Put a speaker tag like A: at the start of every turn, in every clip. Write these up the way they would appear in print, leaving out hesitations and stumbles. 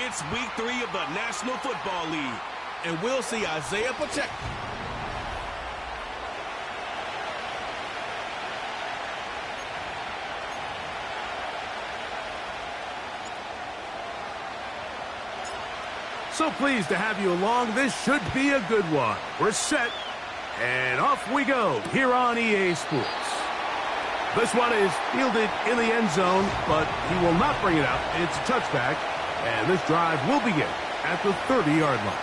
A: It's week 3 of the National Football League, and we'll see Isaiah Pacheco.
B: So pleased to have you along. This should be a good one. We're set, and off we go here on EA Sports. This one is fielded in the end zone, but he will not bring it out. It's a touchback, and this drive will begin at the 30-yard line.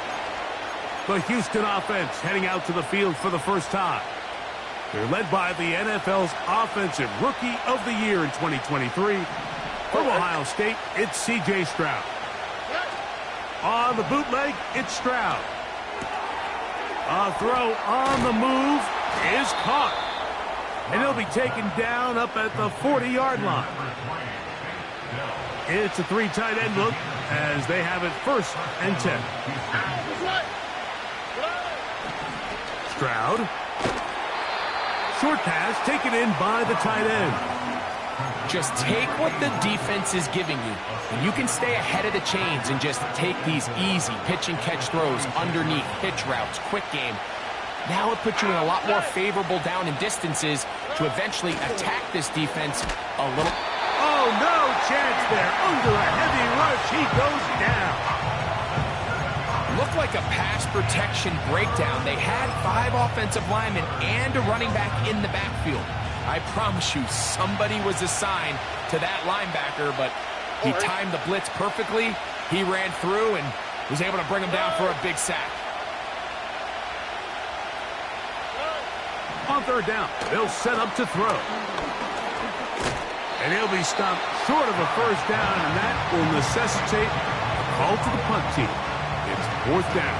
B: The Houston offense heading out to the field for the first time. They're led by the NFL's Offensive Rookie of the Year in 2023. From Ohio State, it's C.J. Stroud. On the bootleg, it's Stroud. A throw on the move is caught. And he'll be taken down up at the 40-yard line. It's a 3 tight end look as they have it 1st and 10. Stroud. Short pass taken in by the tight end.
C: Just take what the defense is giving you, and you can stay ahead of the chains and just take these easy pitch-and-catch throws underneath, pitch routes, quick game. Now it puts you in a lot more favorable down and distances to eventually attack this defense a little.
B: Oh, no chance there. Under a heavy rush, he goes down.
C: Looked like a pass protection breakdown. They had 5 offensive linemen and a running back in the backfield. I promise you, somebody was assigned to that linebacker, but he timed the blitz perfectly. He ran through and was able to bring him down for a big sack.
B: On 3rd down, they'll set up to throw. And he'll be stopped short of a 1st down, and that will necessitate a call to the punt team. It's 4th down.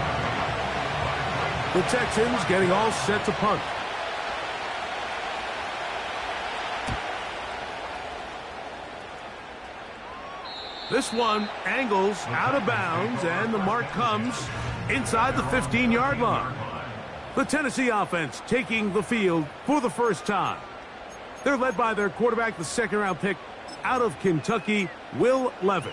B: The Texans getting all set to punt. This one angles out of bounds, and the mark comes inside the 15-yard line. The Tennessee offense taking the field for the first time. They're led by their quarterback, the 2nd-round pick out of Kentucky, Will Levis.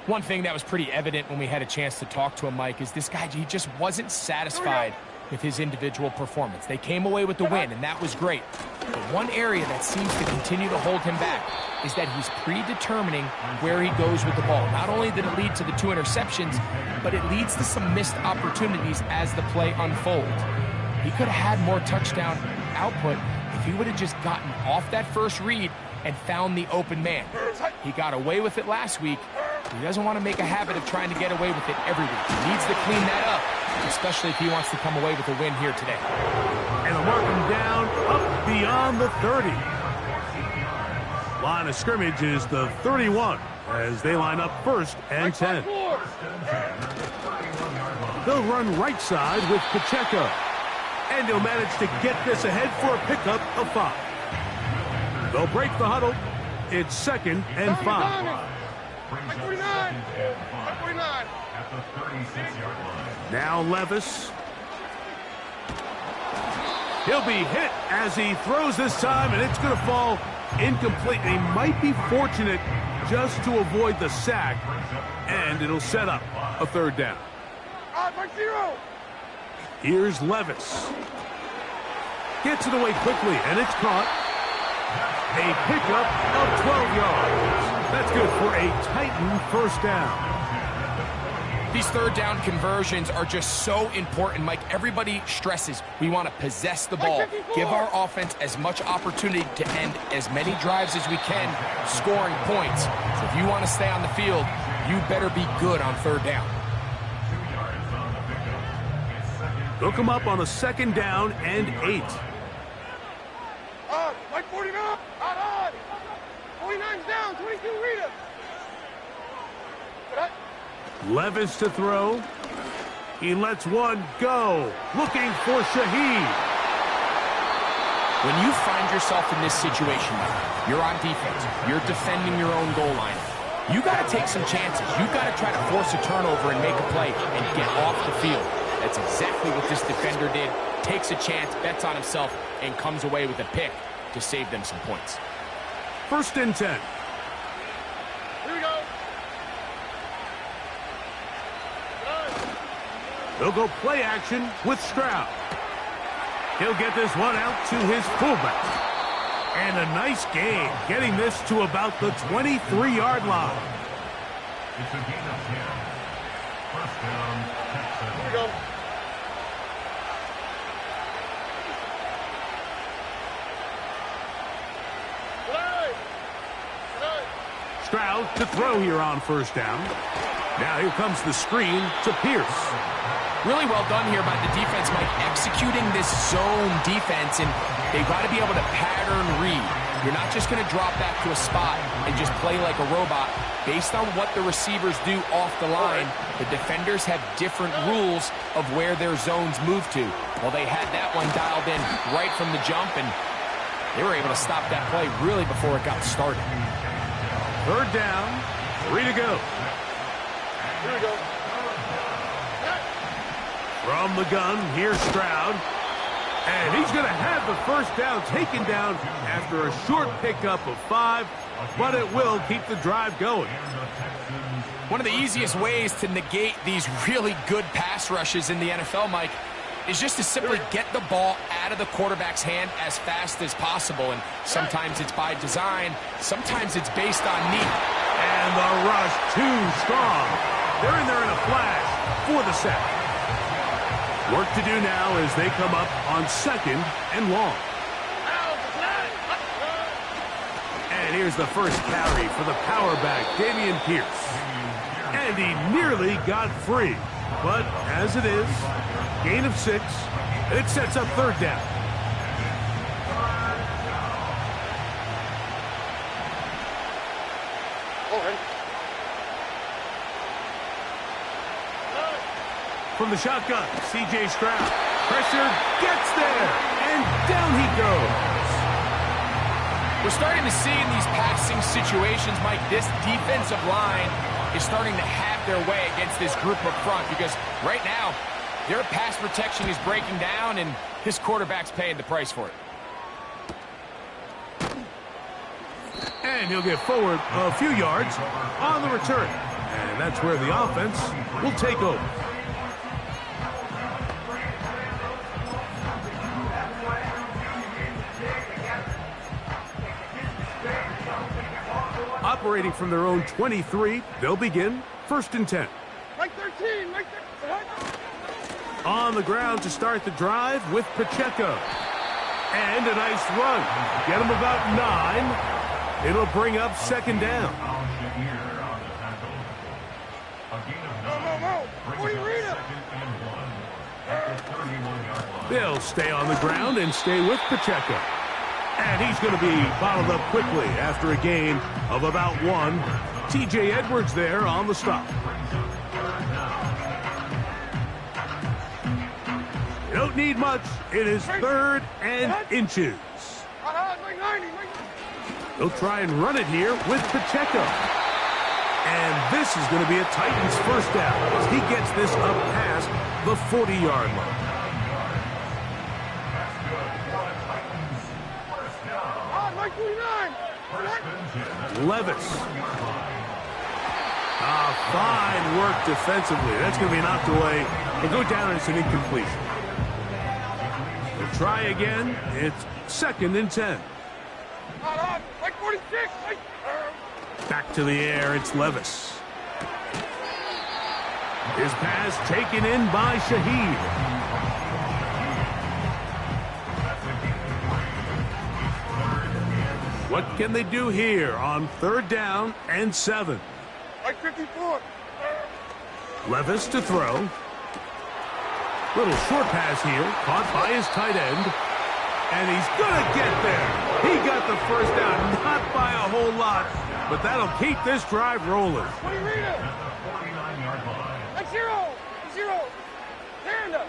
C: One thing that was pretty evident when we had a chance to talk to him, Mike, is this guy, he just wasn't satisfied with his individual performance. They came away with the win, and that was great. But one area that seems to continue to hold him back is that he's predetermining where he goes with the ball. Not only did it lead to the 2 interceptions, but it leads to some missed opportunities as the play unfolds. He could have had more touchdown output if he would have just gotten off that first read and found the open man. He got away with it last week. He doesn't want to make a habit of trying to get away with it every week. He needs to clean that up, especially if he wants to come away with a win here today.
B: And they'll mark him down up beyond the 30. Line of scrimmage is the 31 as they line up 1st and 10. They'll run right side with Pacheco. And he'll manage to get this ahead for a pickup of 5. They'll break the huddle. It's 2nd and 5. Now Levis. He'll be hit as he throws this time, and it's going to fall incomplete. He might be fortunate just to avoid the sack, and it'll set up a 3rd down. Here's Levis. Gets it away quickly, and it's caught. A pickup of 12 yards. That's good for a Titan 1st down.
C: These 3rd down conversions are just so important, Mike. Everybody stresses we want to possess the ball, give our offense as much opportunity to end as many drives as we can, scoring points. So if you want to stay on the field, you better be good on 3rd down.
B: They'll come up on a 2nd down and 8.
D: Mike 49, on. 49's down, 22, read it.
B: Levis to throw. He lets one go. Looking for Chise.
C: When you find yourself in this situation, you're on defense, you're defending your own goal line, you got to take some chances. You got to try to force a turnover and make a play and get off the field. That's exactly what this defender did. Takes a chance, bets on himself, and comes away with a pick to save them some points.
B: 1st and 10.
D: Here we go.
B: They'll go play action with Stroud. He'll get this one out to his fullback. And a nice gain, getting this to about the 23-yard line.
E: It's a gain of 10. First down, Texans.
D: Here we go.
B: Stroud to throw here on first down. Now here comes the screen to Pierce.
C: Really well done here by the defense, Mike, executing this zone defense, and they've got to be able to pattern read. You're not just going to drop back to a spot and just play like a robot. Based on what the receivers do off the line, the defenders have different rules of where their zones move to. Well, they had that one dialed in right from the jump, and they were able to stop that play really before it got started.
B: Third down, 3 to go.
D: Here we go.
B: From the gun, here's Stroud. And he's going to have the first down taken down after a short pickup of 5, but it will keep the drive going.
C: One of the easiest ways to negate these really good pass rushes in the NFL, Mike, is just to simply get the ball out of the quarterback's hand as fast as possible. And sometimes it's by design, sometimes it's based on need.
B: And the rush too strong. They're in there in a flash for the sack. Work to do now as they come up on 2nd and long. And here's the first carry for the power back, Dameon Pierce. And he nearly got free. But as it is, gain of 6, and it sets up third down. From the shotgun, C.J. Stroud. Pressure gets there, and down he goes.
C: We're starting to see in these passing situations, Mike, this defensive line is starting to have their way against this group up front, because right now, their pass protection is breaking down, and this quarterback's paying the price for it.
B: And he'll get forward a few yards on the return. And that's where the offense will take over. Operating from their own 23, they'll begin 1st and 10.
D: Mike 13, Mike 13.
B: On the ground to start the drive with Pacheco. And a nice run. Get him about 9. It'll bring up 2nd down. They'll stay on the ground and stay with Pacheco. And he's going to be bottled up quickly after a gain of about 1. T.J. Edwards there on the stop. You don't need much. It is 3rd and inches. They'll try and run it here with Pacheco. And this is going to be a Titans first down as he gets this up past the 40-yard line. Levis. Fine work defensively. That's going to be knocked away. He'll go down and it's an incompletion. We'll try again. It's 2nd and 10. Back to the air. It's Levis. His pass taken in by Shaheed. What can they do here on 3rd down and 7?
D: Mike 54.
B: Levis to throw. Little short pass here, caught by his tight end. And he's going to get there. He got the first down, not by a whole lot, but that'll keep this drive rolling.
D: 20 Rita. Like 0. 0. Stand up.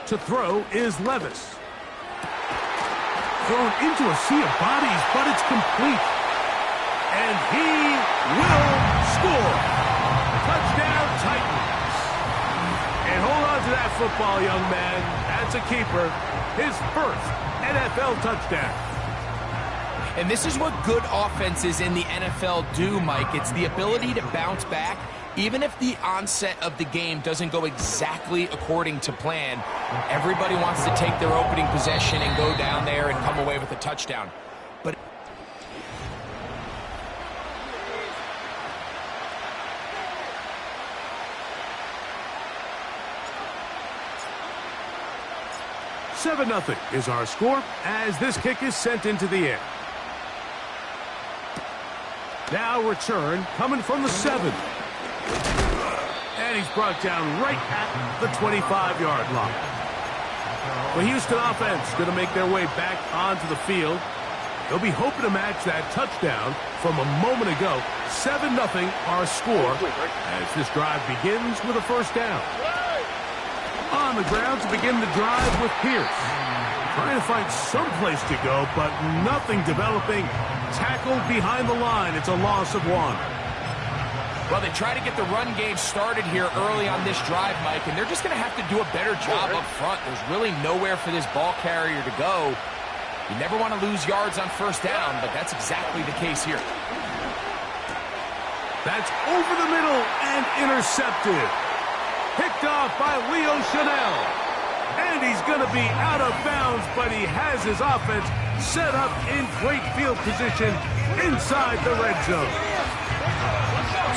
B: To throw is Levis. Thrown into a sea of bodies, but it's complete. And he will score. Touchdown, Titans. And hold on to that football, young man. That's a keeper. His first NFL touchdown.
C: And this is what good offenses in the NFL do, Mike. It's the ability to bounce back, even if the onset of the game doesn't go exactly according to plan. Everybody wants to take their opening possession and go down there and come away with a touchdown. But
B: Seven 0 is our score as this kick is sent into the air. Now return coming from the 7. And he's brought down right at the 25-yard line. The Houston offense going to make their way back onto the field. They'll be hoping to match that touchdown from a moment ago. 7-0 our score as this drive begins with a first down. On the ground to begin the drive with Pierce. Trying to find some place to go, but nothing developing. Tackled behind the line. It's a loss of 1.
C: Well, they try to get the run game started here early on this drive, Mike, and they're just going to have to do a better job up front. There's really nowhere for this ball carrier to go. You never want to lose yards on first down, but that's exactly the case here.
B: That's over the middle and intercepted. Picked off by Leo Chanel. And he's going to be out of bounds, but he has his offense set up in great field position inside the red zone.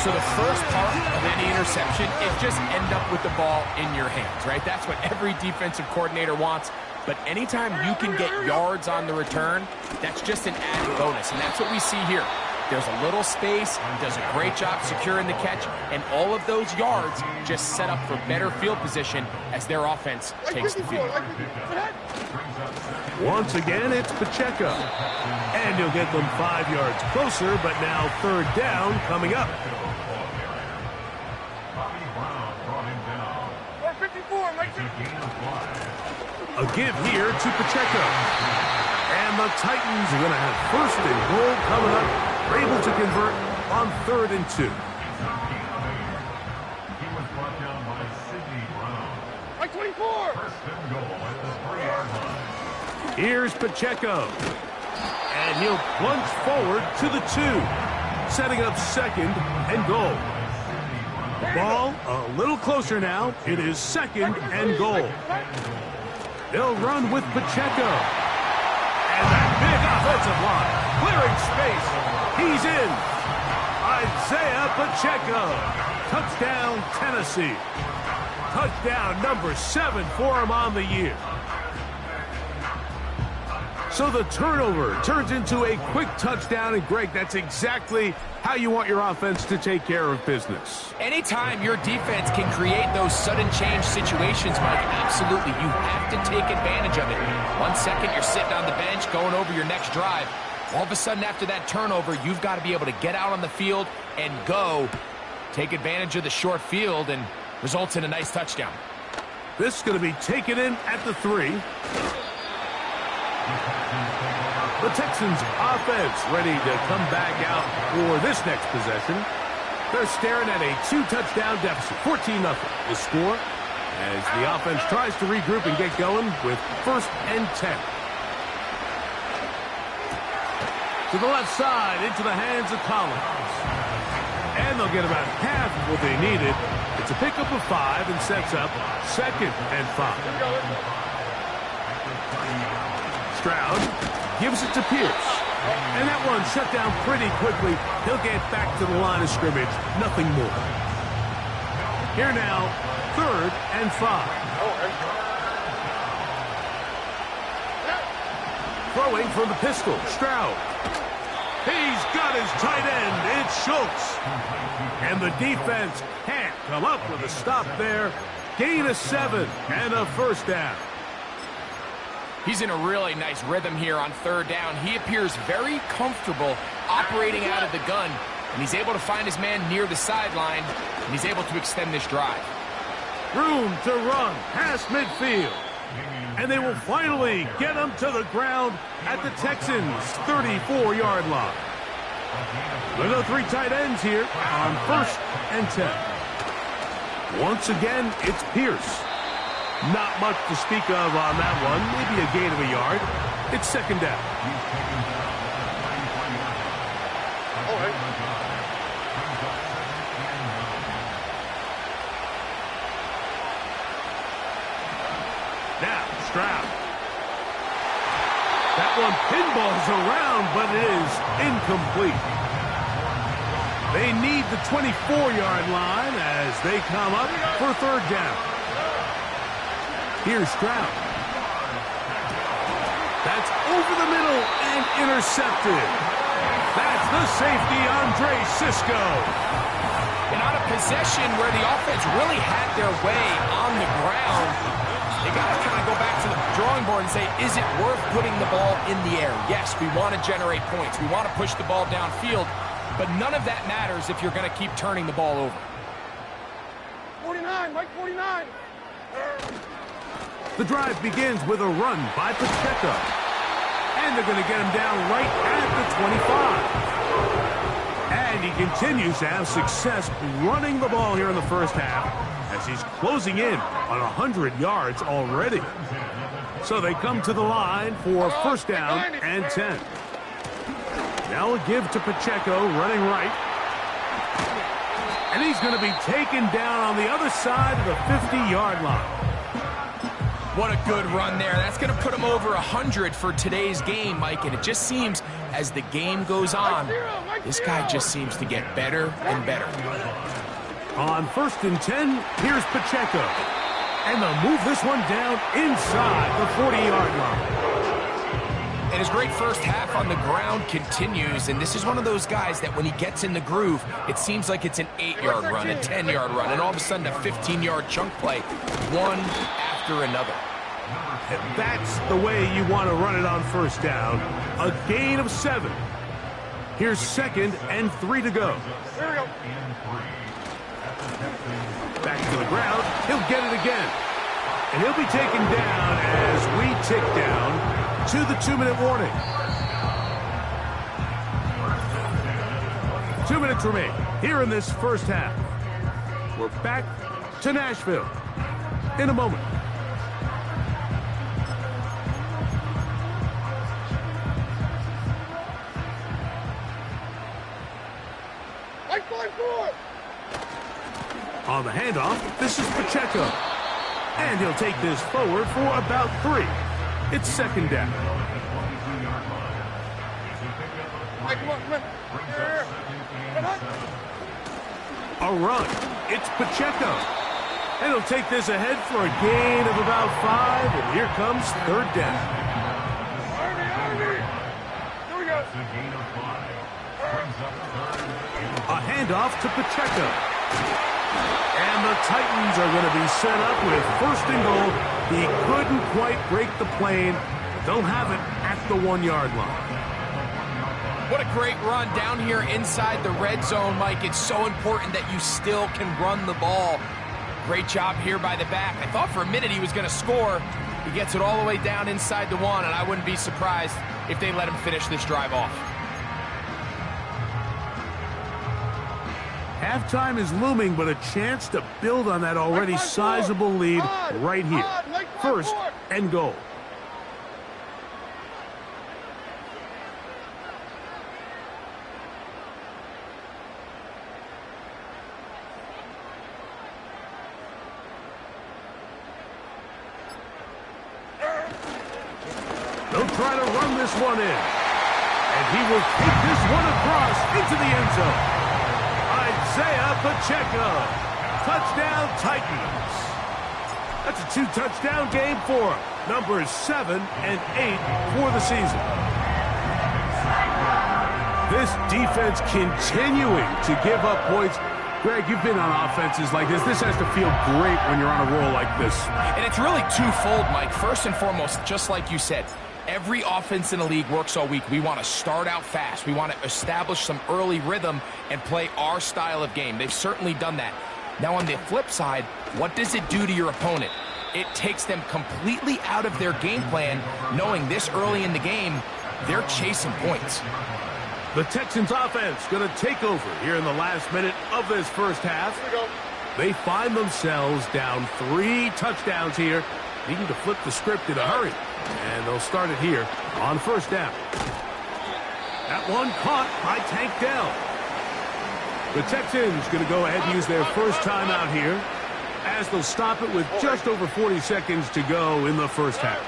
C: So the first part of any interception is just end up with the ball in your hands, right? That's what every defensive coordinator wants. But anytime you can get yards on the return, that's just an added bonus. And that's what we see here. There's a little space, does a great job securing the catch, and all of those yards just set up for better field position as their offense takes the field.
B: Once again, it's Pacheco. And he'll get them 5 yards closer, but now third down coming up.
D: 454, make it.
B: A give here to Pacheco. And the Titans are going to have first and goal coming up. They're able to convert on 3rd and 2.
E: He was brought down by Sidney Brown.
D: Like 24.
E: First and goal at the 3-yard line.
B: Here's Pacheco. And he'll plunge forward to the 2. Setting up 2nd and goal. The ball a little closer now. It is 2nd and goal. They'll run with Pacheco. And that big offensive line. Clearing space. He's in. Isaiah Pacheco. Touchdown, Tennessee. Touchdown number 7 for him on the year. So the turnover turns into a quick touchdown. And, Greg, that's exactly how you want your offense to take care of business.
C: Anytime your defense can create those sudden change situations, Mike, absolutely, you have to take advantage of it. 1 second, you're sitting on the bench going over your next drive. All of a sudden, after that turnover, you've got to be able to get out on the field and go. Take advantage of the short field and results in a nice touchdown.
B: This is going to be taken in at the 3. The Texans offense ready to come back out for this next possession. They're staring at a 2-touchdown deficit. 14-0 the score as the offense tries to regroup and get going with 1st and 10. To the left side, into the hands of Collins. And they'll get about half of what they needed. It's a pickup of 5 and sets up 2nd and 5. Stroud gives it to Pierce. And that one shut down pretty quickly. He'll get back to the line of scrimmage. Nothing more. Here now, 3rd and 5. Throwing from the pistol, Stroud. He's got his tight end. It's Schultz. And the defense can't come up with a stop there. Gain of 7 and a first down.
C: He's in a really nice rhythm here on 3rd down. He appears very comfortable operating out of the gun, and he's able to find his man near the sideline, and he's able to extend this drive.
B: Room to run past midfield. And they will finally get him to the ground at the Texans' 34-yard line. There are 3 tight ends here on 1st and 10. Once again, it's Pierce. Not much to speak of on that one. Maybe a gain of a yard. It's 2nd down. Now, Stroud. That one pinballs around, but it is incomplete. They need the 24-yard line as they come up for third down. Here's Stroud. That's over the middle and intercepted. That's the safety, Andre Cisco.
C: And on a possession where the offense really had their way on the ground, they got to kind of go back to the drawing board and say, is it worth putting the ball in the air? Yes, we want to generate points. We want to push the ball downfield, but none of that matters if you're going to keep turning the ball over.
D: 49, Mike 49.
B: The drive begins with a run by Pacheco. And they're going to get him down right at the 25. And he continues to have success running the ball here in the first half as he's closing in on 100 yards already. So they come to the line for first down and 10. Now a give to Pacheco running right. And he's going to be taken down on the other side of the 50-yard line.
C: What a good run there. That's going to put him over 100 for today's game, Mike. And it just seems as the game goes on, this guy just seems to get better and better.
B: On first and 10, here's Pacheco. And they'll move this one down inside the 40-yard line.
C: And his great first half on the ground continues, and this is one of those guys that when he gets in the groove, it seems like it's an 8-yard run, a 10-yard run, and all of a sudden a 15-yard chunk play, one after another.
B: And that's the way you want to run it on first down. A gain of 7. Here's second and 3 to go.
D: Here we go.
B: Back to the ground. He'll get it again. And he'll be taken down as we tick down to the 2-minute warning. 2 minutes remain here in this first half. We're back to Nashville in a moment.
D: Mike 54.
B: On the handoff, this is Pacheco. And he'll take this forward for about 3. It's second down.
D: Mike, come on, come on. Here. Come on.
B: A run. It's Pacheco. And he'll take this ahead for a gain of about 5. And here comes third down.
D: Army. Here we go.
B: A handoff to Pacheco. And the Titans are going to be set up with first and goal. He couldn't quite break the plane. They'll have it at the 1-yard line.
C: What a great run down here inside the red zone, Mike. It's so important that you still can run the ball. Great job here by the back. I thought for a minute he was going to score. He gets it all the way down inside the 1, and I wouldn't be surprised if they let him finish this drive off.
B: Halftime is looming, but a chance to build on that already sizable lead right here. First and goal. They'll try to run this one in. And he will take this one across into the end zone. Isaiah Pacheco. Touchdown, Titans. That's a 2-touchdown game for him. Numbers 7 and 8 for the season. This defense continuing to give up points. Greg, you've been on offenses like this. This has to feel great when you're on a roll like this.
C: And it's really twofold, Mike. First and foremost, just like you said, every offense in the league works all week. We want to start out fast. We want to establish some early rhythm and play our style of game. They've certainly done that. Now, on the flip side, what does it do to your opponent? It takes them completely out of their game plan, knowing this early in the game, they're chasing points.
B: The Texans offense going to take over here in the last minute of this first half. They find themselves down 3 touchdowns here, needing to flip the script in a hurry. And they'll start it here on first down. That one caught by Tank Dell. The Texans going to go ahead and use their first timeout here, as they'll stop it with just over 40 seconds to go in the first half.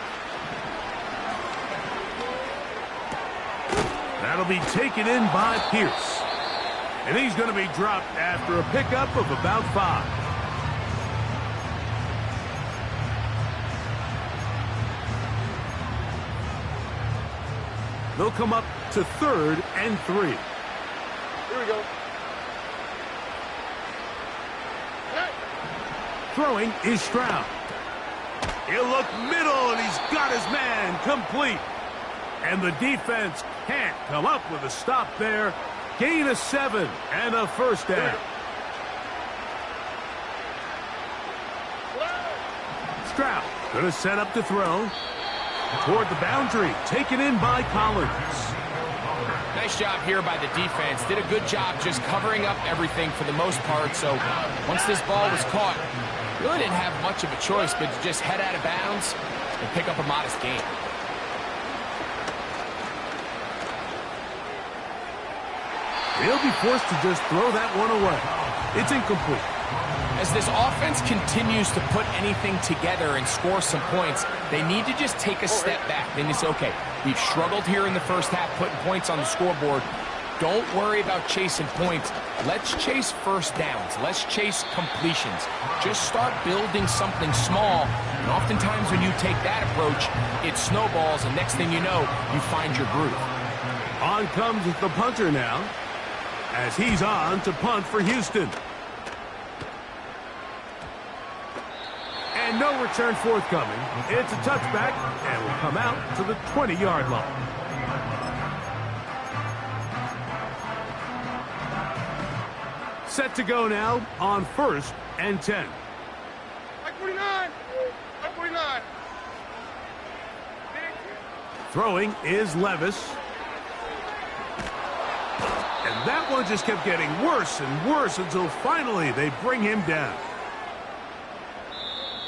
B: That'll be taken in by Pierce. And he's going to be dropped after a pickup of about 5. They'll come up to 3rd and 3.
D: Here we go.
B: Throwing is Stroud. He'll look middle, and he's got his man complete. And the defense can't come up with a stop there. Gain of 7 and a first down. Stroud going to set up to throw. Toward the boundary, taken in by Collins.
C: Nice job here by the defense. Did a good job just covering up everything for the most part. So once this ball was caught, really didn't have much of a choice but to just head out of bounds and pick up a modest gain.
B: He'll be forced to just throw that one away. It's incomplete.
C: As this offense continues to put anything together and score some points, they need to just take a step back. Then you say, okay, we've struggled here in the first half putting points on the scoreboard. Don't worry about chasing points. Let's chase first downs. Let's chase completions. Just start building something small. And oftentimes when you take that approach, it snowballs, and next thing you know, you find your groove.
B: On comes the punter now, as he's on to punt for Houston. And no return forthcoming. It's a touchback and will come out to the 20-yard line. Set to go now on 1st and 10.
D: Like 49. Like 49.
B: Throwing is Levis. And that one just kept getting worse and worse until finally they bring him down.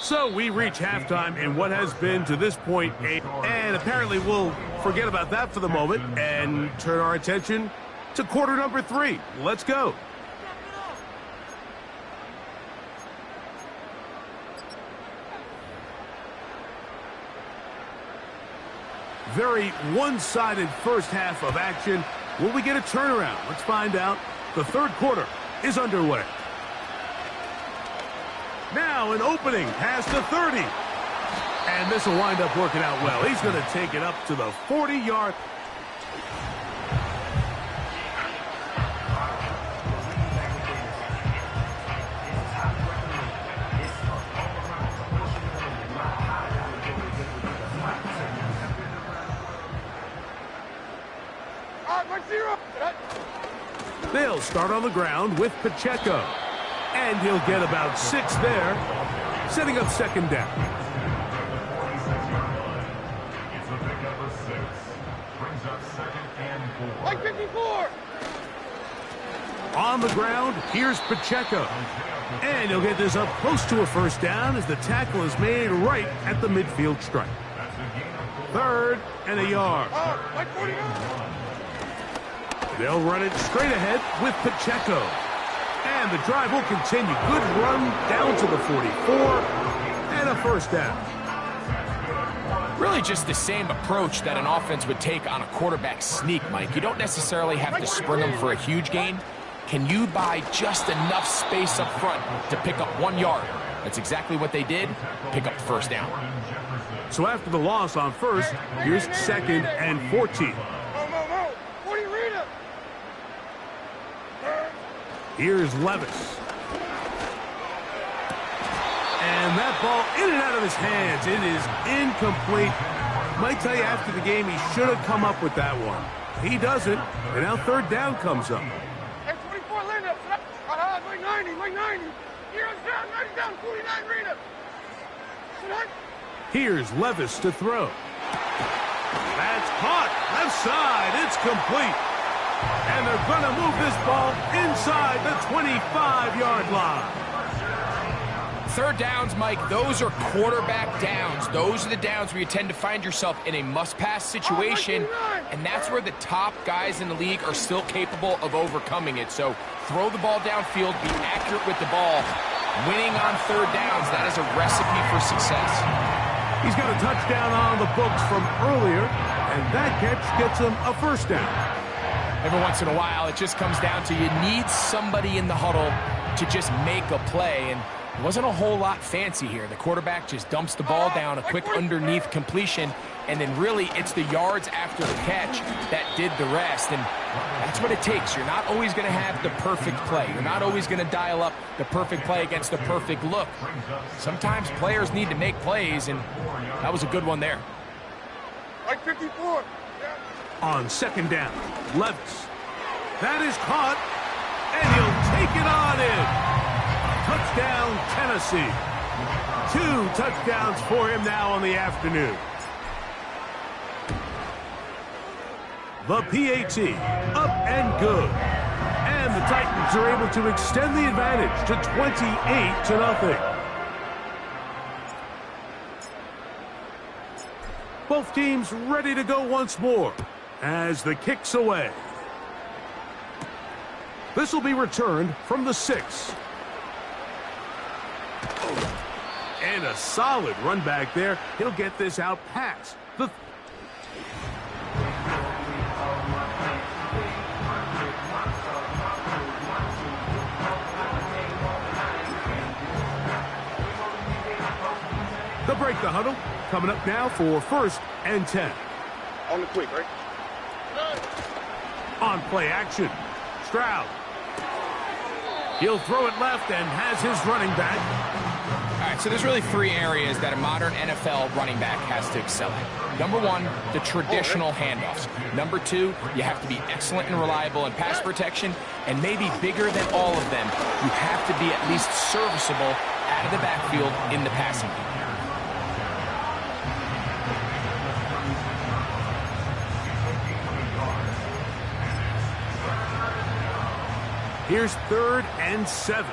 B: So we reach halftime in what has been to this point and apparently we'll forget about that for the moment and turn our attention to quarter number 3. Let's go. Very one-sided first half of action. Will we get a turnaround? Let's find out. The third quarter is underway. Now an opening past the 30. And this will wind up working out well. He's going to take it up to the 40-yard. They'll start on the ground with Pacheco. And he'll get about 6 there, setting up second down.
E: It's a pickup of 6. Brings up 2nd and 4.
D: Like 54.
B: On the ground, here's Pacheco. And he'll get this up close to a first down as the tackle is made right at the midfield stripe. 3rd and a yard.
D: Like 49.
B: They'll run it straight ahead with Pacheco. And the drive will continue. Good run down to the 44. And a first down.
C: Really just the same approach that an offense would take on a quarterback sneak, Mike. You don't necessarily have to spring them for a huge gain. Can you buy just enough space up front to pick up 1 yard? That's exactly what they did. Pick up the first down.
B: So after the loss on first, here's 2nd and 14. Here's Levis. And that ball in and out of his hands. It is incomplete. Might tell you after the game he should have come up with that one. He doesn't, and now 3rd down comes up.
D: Hey, 24, land up. Like 90, like 90. Here's down, 90 down, 49, read up.
B: Here's Levis to throw. That's caught. Left side. It's complete. And they're going to move this ball inside the 25-yard line.
C: Third downs, Mike, those are quarterback downs. Those are the downs where you tend to find yourself in a must-pass situation, and that's where the top guys in the league are still capable of overcoming it. So throw the ball downfield, be accurate with the ball. Winning on third downs, that is a recipe for success.
B: He's got a touchdown on the books from earlier, and that catch gets him a first down.
C: Every once in a while, it just comes down to you need somebody in the huddle to just make a play, and it wasn't a whole lot fancy here. The quarterback just dumps the ball down, a quick underneath completion, and then really it's the yards after the catch that did the rest, and that's what it takes. You're not always going to have the perfect play. You're not always going to dial up the perfect play against the perfect look. Sometimes players need to make plays, and that was a good one there.
D: Like 54.
B: On second down, Levis. That is caught, and he'll take it on in. Touchdown, Tennessee. 2 touchdowns for him now on the afternoon. The PAT, up and good. And the Titans are able to extend the advantage to 28-0. Both teams ready to go once more as the kick's away. This will be returned from the 6. And a solid run back there. He'll get this out past the... They'll break the huddle. Coming up now for 1st and 10.
D: On the quick, right?
B: On play action. Stroud. He'll throw it left and has his running back.
C: All right, so there's really 3 areas that a modern NFL running back has to excel at. Number 1, the traditional handoffs. Number 2, you have to be excellent and reliable in pass protection. And maybe bigger than all of them, you have to be at least serviceable out of the backfield in the passing game.
B: Here's 3rd and 7.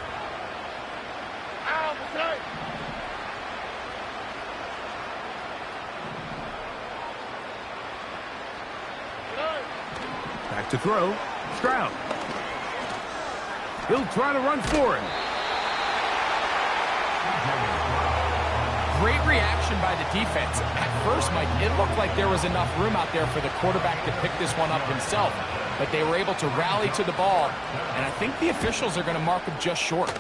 B: Back to throw. Stroud. He'll try to run for it.
C: Great reaction by the defense. At first, Mike, it looked like there was enough room out there for the quarterback to pick this one up himself. But they were able to rally to the ball, and I think the officials are going to mark him just short.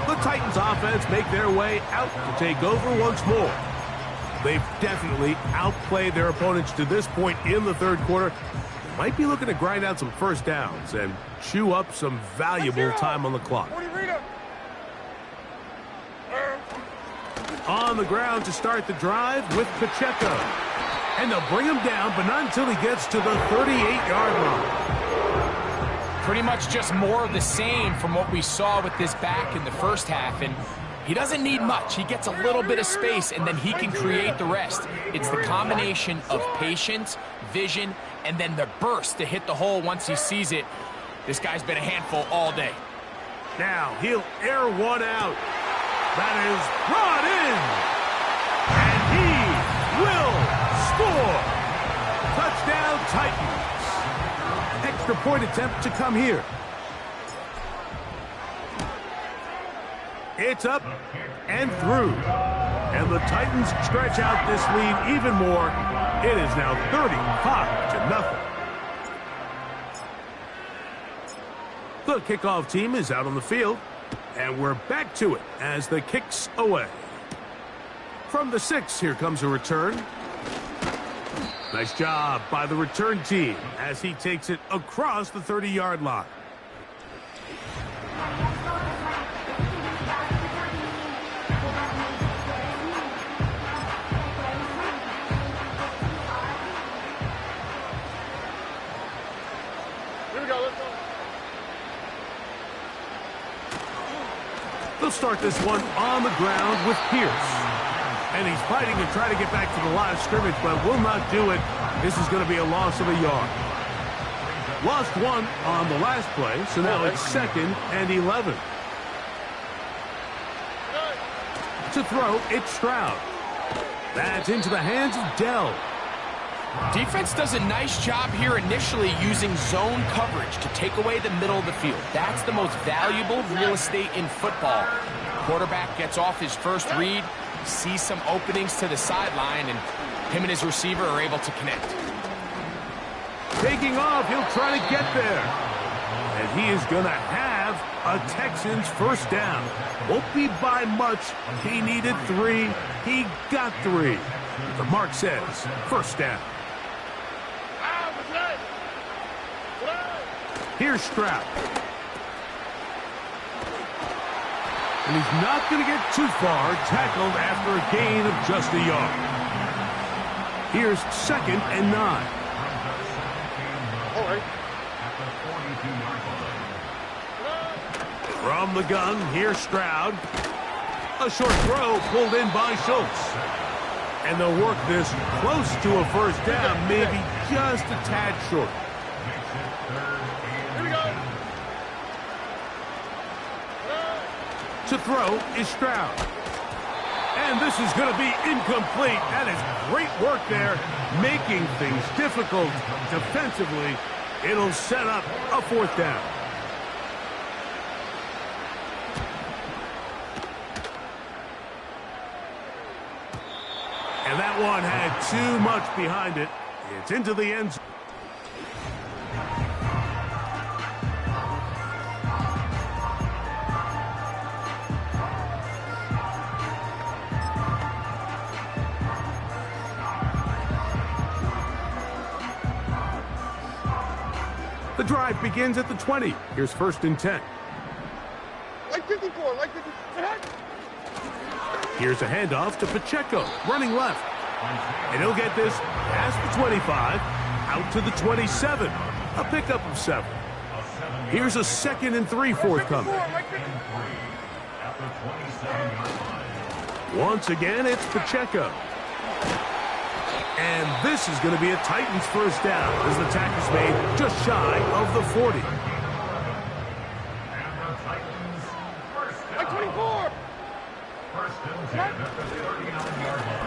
B: The Titans offense make their way out to take over once more. They've definitely outplayed their opponents to this point in the 3rd quarter. They might be looking to grind out some first downs and chew up some valuable time on the clock. On the ground to start the drive with Pacheco. And they'll bring him down, but not until he gets to the 38-yard line.
C: Pretty much just more of the same from what we saw with this back in the first half. And he doesn't need much. He gets a little bit of space, and then he can create the rest. It's the combination of patience, vision, and then the burst to hit the hole once he sees it. This guy's been a handful all day.
B: Now he'll air one out. That is brought in. And he will score. Touchdown, Titans. Extra point attempt to come here. It's up and through. And the Titans stretch out this lead even more. It is now 35-0. The kickoff team is out on the field. And we're back to it as the kick's away. From the 6, here comes a return. Nice job by the return team as he takes it across the 30-yard line.
D: Here we go, let's go.
B: They'll start this one on the ground with Pierce. And he's fighting to try to get back to the line of scrimmage, but will not do it. This is going to be a loss of a yard. Lost one on the last play, so now it's 2nd and 11. To throw, it's Stroud. That's into the hands of Dell.
C: Defense does a nice job here initially using zone coverage to take away the middle of the field. That's the most valuable real estate in football. Quarterback gets off his first read, sees some openings to the sideline, and him and his receiver are able to connect.
B: Taking off, he'll try to get there. And he is going to have a Texans first down. Won't be by much. He needed 3. He got 3. The mark says first down. Here's Stroud. And he's not going to get too far, tackled after a gain of just a yard. Here's 2nd and 9.
D: All right.
B: From the gun, here's Stroud. A short throw pulled in by Schultz. And they'll work this close to a first down, maybe just a tad short.
D: Here we go.
B: To throw is Stroud. And this is going to be incomplete. That is great work there, making things difficult defensively. It'll set up a 4th down. And that one had too much behind it. It's into the end zone. The drive begins at the 20. Here's 1st and 10.
D: Like 54, like 54.
B: Here's a handoff to Pacheco, running left. And he'll get this past the 25, out to the 27. A pickup of 7. Here's a 2nd and 3 forthcoming. Once again, it's Pacheco. And this is going to be a Titans first down as the tackle's made just shy of the 40.
D: Like 24.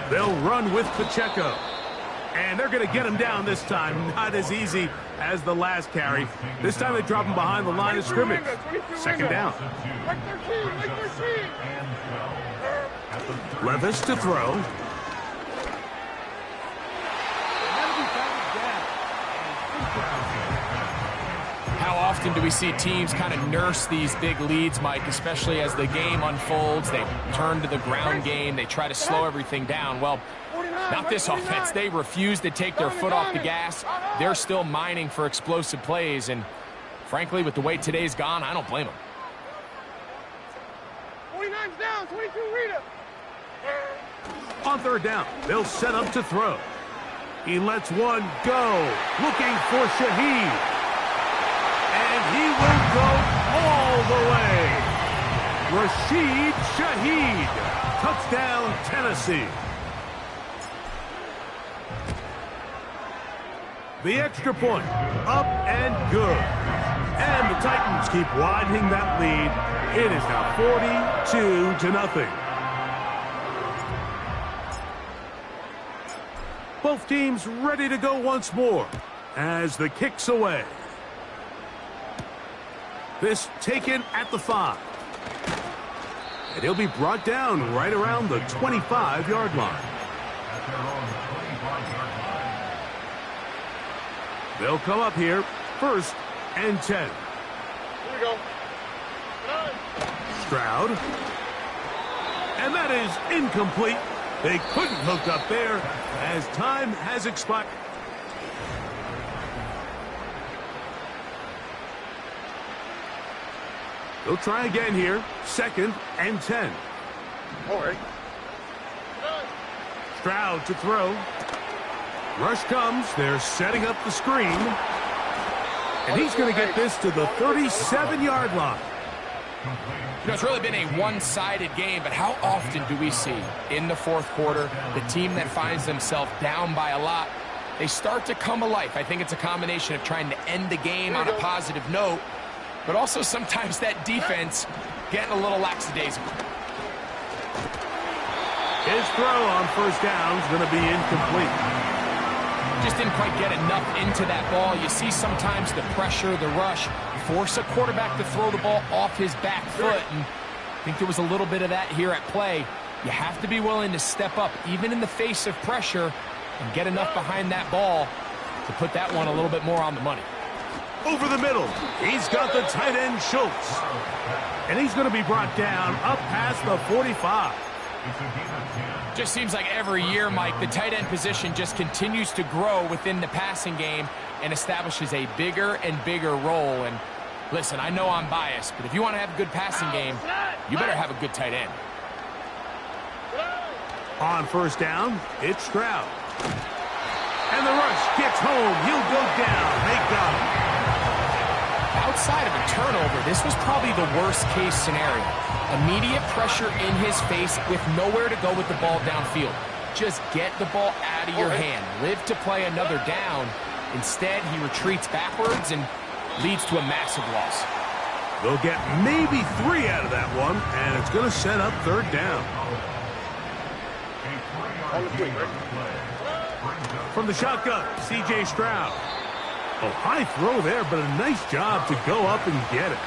B: They'll run with Pacheco. And they're going to get him down this time. Not as easy as the last carry. This time they drop him behind the line of scrimmage. 2nd down.
D: Like 13, like 13.
B: Levis to throw.
C: How often do we see teams kind of nurse these big leads, Mike, especially as the game unfolds? They turn to the ground game. They try to slow everything down. Well, not this offense. They refuse to take their foot off the gas. They're still mining for explosive plays. And frankly, with the way today's gone, I don't blame them.
D: 49's down, 22, read it.
B: On 3rd down, they'll set up to throw. He lets one go, looking for Shaheed. And he will go all the way. Rashid Shaheed. Touchdown, Tennessee. The extra point, up and good. And the Titans keep widening that lead. It is now 42-0. Both teams ready to go once more as the kick's away. This taken at the 5. And he'll be brought down right around the 25-yard line. They'll come up here, 1st and 10.
D: Here we go.
B: Stroud. And that is incomplete. They couldn't hook up there as time has expired. They'll try again here. 2nd and 10.
D: All right.
B: Stroud to throw. Rush comes. They're setting up the screen. And he's going to get this to the 37-yard line.
C: You know, it's really been a one-sided game, but how often do we see in the 4th quarter the team that finds themselves down by a lot they start to come alive. I think it's a combination of trying to end the game on a positive note, but also sometimes that defense getting a little lackadaisical.
B: His throw on first down is going to be incomplete.
C: Just didn't quite get enough into that ball. You see sometimes the pressure, the rush, force a quarterback to throw the ball off his back foot, and I think there was a little bit of that here at play. You have to be willing to step up, even in the face of pressure, and get enough behind that ball to put that one a little bit more on the money.
B: Over the middle, he's got the tight end Schultz. And he's going to be brought down up past the 45.
C: Just seems like every year, Mike, the tight end position just continues to grow within the passing game and establishes a bigger and bigger role. And listen, I know I'm biased, but if you want to have a good passing game, you better have a good tight end.
B: On first down, it's Stroud. And the rush gets home. He'll go down. They got him.
C: Outside of a turnover, this was probably the worst-case scenario. Immediate pressure in his face with nowhere to go with the ball downfield. Just get the ball out of your hand. Live to play another down. Instead, he retreats backwards and leads to a massive loss.
B: They'll get maybe 3 out of that one, and it's going to set up third down. From the shotgun, C.J. Stroud. Oh, high throw there, but a nice job to go up and get it.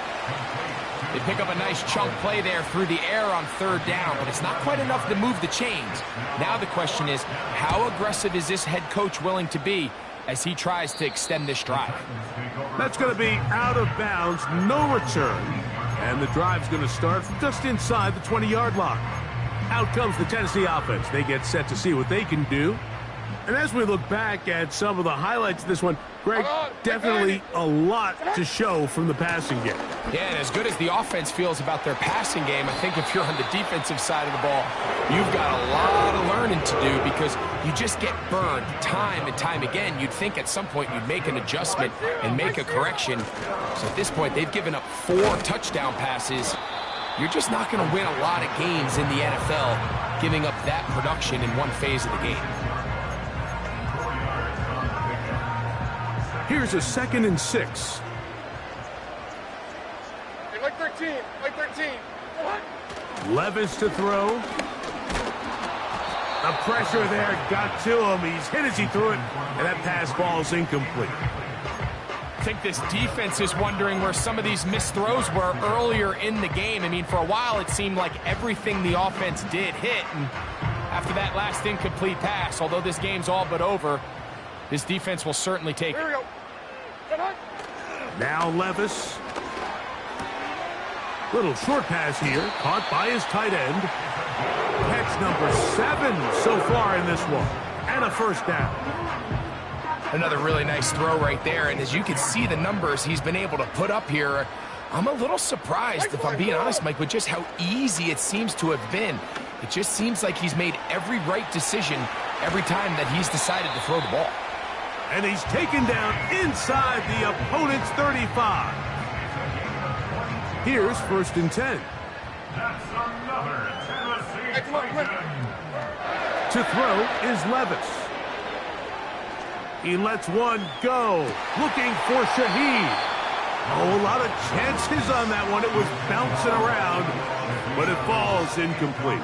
C: They pick up a nice chunk play there through the air on third down, but it's not quite enough to move the chains. Now the question is, how aggressive is this head coach willing to be as he tries to extend this drive?
B: That's going to be out of bounds, no return. And the drive's going to start just inside the 20-yard line. Out comes the Tennessee offense. They get set to see what they can do. And as we look back at some of the highlights of this one, Greg, definitely a lot to show from the passing game.
C: Yeah, and as good as the offense feels about their passing game, I think if you're on the defensive side of the ball, you've got a lot of learning to do because you just get burned time and time again. You'd think at some point you'd make an adjustment and make a correction. So at this point, they've given up 4 touchdown passes. You're just not going to win a lot of games in the NFL giving up that production in one phase of the game.
B: Here's a 2nd and 6.
D: Hey, like 13, like 13. What?
B: Levis to throw. The pressure there got to him. He's hit as he threw it, and that pass ball's incomplete.
C: I think this defense is wondering where some of these missed throws were earlier in the game. I mean, for a while it seemed like everything the offense did hit, and after that last incomplete pass, although this game's all but over, this defense will certainly take it.
D: Here we go. Come on.
B: Now Levis. Little short pass here, caught by his tight end. Catch number 7 so far in this one, and a first down.
C: Another really nice throw right there, and as you can see the numbers he's been able to put up here, I'm a little surprised, if I'm being honest, Mike, with just how easy it seems to have been. It just seems like he's made every right decision every time that he's decided to throw the ball.
B: And he's taken down inside the opponent's 35. Here's 1st and 10.
E: That's another Tennessee Titan.
B: To throw is Levis. He lets one go, looking for Shaheed. Oh, a lot of chances on that one. It was bouncing around, but it falls incomplete.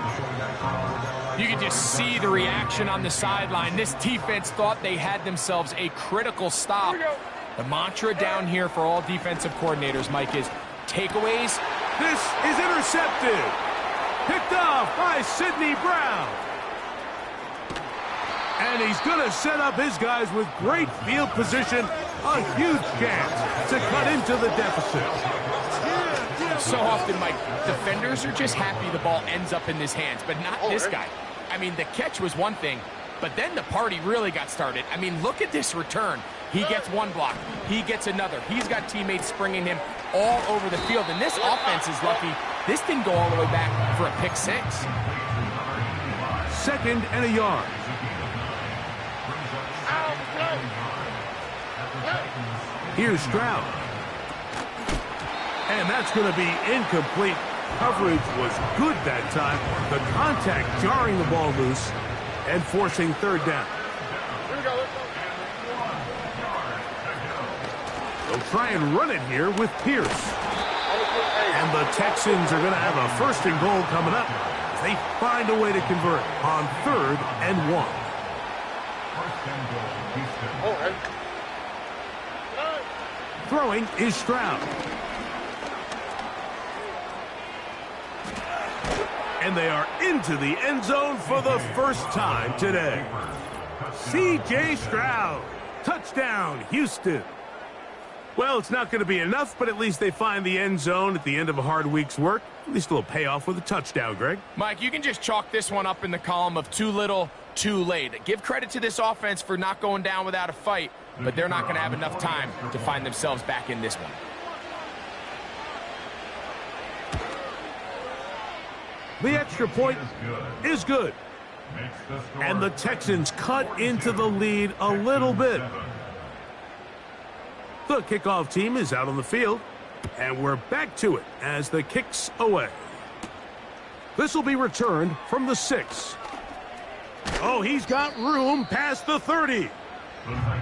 C: You can just see the reaction on the sideline. This defense thought they had themselves a critical stop. The mantra down here for all defensive coordinators, Mike, is takeaways.
B: This is intercepted. Picked off by Sidney Brown. And he's going to set up his guys with great field position. A huge chance to cut into the deficit.
C: So often, Mike, defenders are just happy the ball ends up in his hands, but not this guy. I mean, the catch was one thing, but then the party really got started. I mean, look at this return. He gets one block. He gets another. He's got teammates springing him all over the field, and this offense is lucky. This didn't go all the way back for a pick 6.
B: 2nd and a yard. Here's Stroud. And that's going to be incomplete. Coverage was good that time. The contact jarring the ball loose and forcing third down.
D: Here we go.
B: They'll try and run it here with Pierce. And the Texans are going to have a 1st and goal coming up as they find a way to convert on 3rd and 1. Throwing is Stroud. And they are into the end zone for the first time today. C.J. Stroud. Touchdown, Houston. Well, it's not going to be enough, but at least they find the end zone at the end of a hard week's work. At least a little payoff with a touchdown, Greg.
C: Mike, you can just chalk this one up in the column of too little, too late. Give credit to this offense for not going down without a fight, but they're not going to have enough time to find themselves back in this one.
B: The extra point is good. And the Texans cut into the lead a little bit. The kickoff team is out on the field, and we're back to it as the kick's away. This will be returned from the 6. Oh, he's got room past the 30.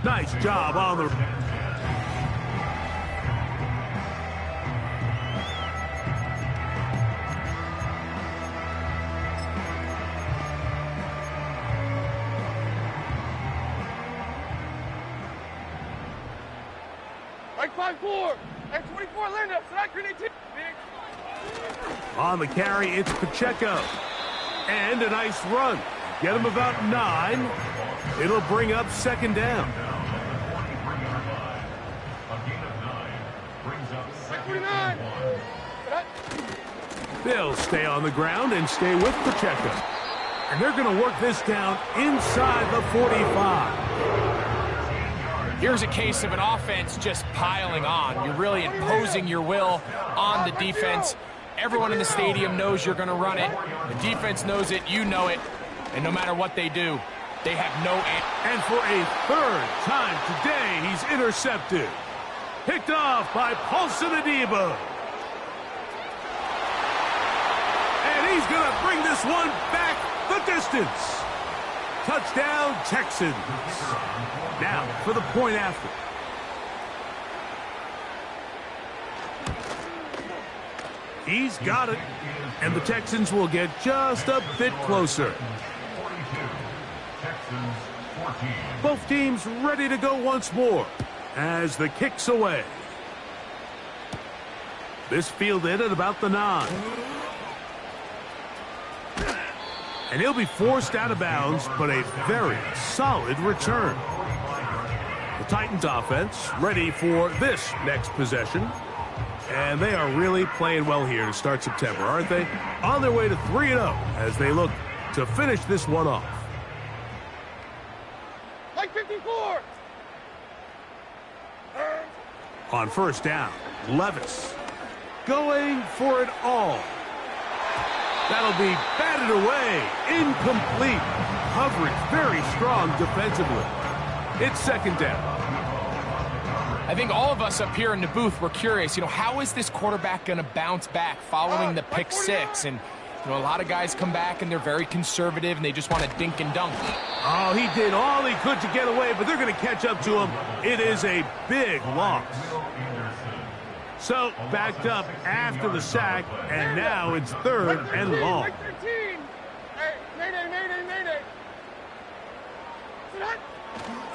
B: Nice job on the...
D: Like 5-4. And 24 Linda. Strike grenade.
B: On the carry, it's Pacheco. And a nice run. Get him about 9. It'll bring up 2nd down. They'll stay on the ground and stay with Pacheco. And they're going to work this down inside the 45.
C: Here's a case of an offense just piling on. You're really imposing your will on the defense. Everyone in the stadium knows you're going to run it. The defense knows it. You know it. And no matter what they do, they have no answer.
B: And for a 3rd time today, he's intercepted. Picked off by Paulson Adebo. And he's going to bring this one back the distance. Touchdown, Texans. Now for the point after. He's got it. And the Texans will get just a bit closer. Both teams ready to go once more as the kick's away. This fielded at about the 9. And he'll be forced out of bounds, but a very solid return. The Titans offense ready for this next possession. And they are really playing well here to start September, aren't they? On their way to 3-0 as they look to finish this one off.
D: Like 54.
B: On 1st down, Levis going for it all. That'll be batted away. Incomplete. Coverage very strong defensively. It's 2nd down.
C: I think all of us up here in the booth were curious, how is this quarterback going to bounce back following the pick 6? And, a lot of guys come back and they're very conservative and they just want to dink and dunk.
B: Oh, he did all he could to get away, but they're going to catch up to him. It is a big loss. So, backed up after the sack, and now it's 3rd and long.
D: Like 13. Hey, mayday.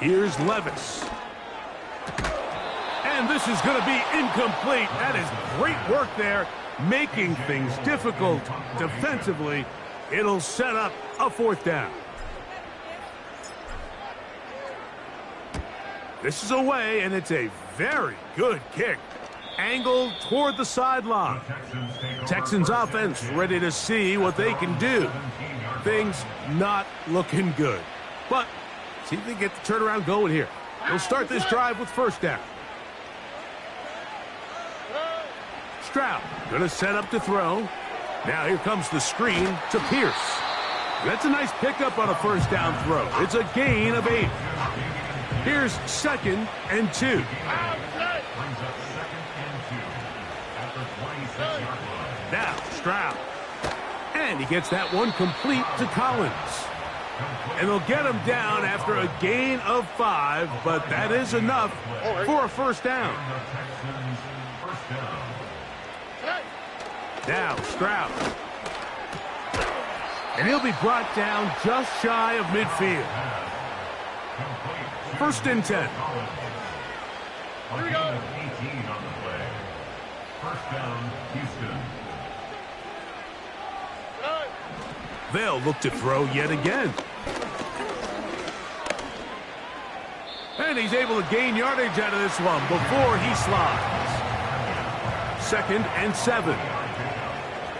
B: Here's Levis. And this is going to be incomplete. That is great work there, making things difficult defensively. It'll set up a 4th down. This is away, and it's a very good kick. Angled toward the sideline. Texans offense ready to see what they can do. Things not looking good. But see if they get the turnaround going here. They'll start this drive with 1st down. Stroud going to set up to throw. Now here comes the screen to Pierce. That's a nice pickup on a 1st down throw. It's a gain of 8. Here's 2nd and 2. Now Stroud. And he gets that one complete to Collins. And they'll get him down after a gain of 5, but that is enough for a first down. Now, Stroud. And he'll be brought down just shy of midfield. First and 10.
E: Here we go. 18 on the play. First down, Houston.
B: They'll look to throw yet again. And he's able to gain yardage out of this one before he slides. Second and 7.
E: Here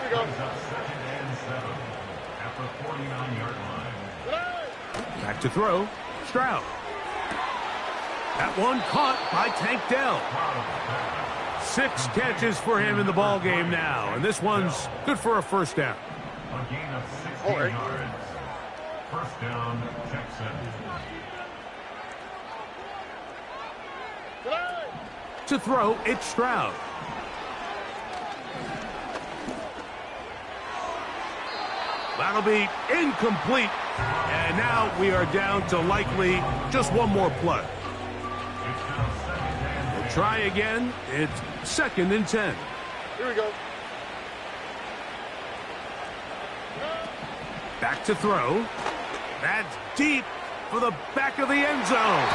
E: we go. Second and 7 at the 49-yard line.
B: Back to throw. Stroud. That one caught by Tank Dell. 6 catches for him in the ball game now, and this one's good for a first down.
E: A gain of 16 yards. First down, Texans.
B: To throw, it's Stroud. That'll be incomplete. And now we are down to likely just one more play. We'll try again. It's second and 10.
D: Here we go.
B: Back to throw. That's deep for the back of the end zone.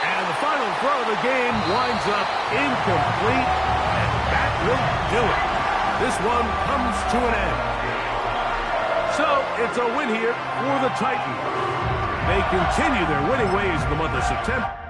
B: And the final throw of the game winds up incomplete. And that will do it. This one comes to an end. So it's a win here for the Titans. They continue their winning ways in the month of September.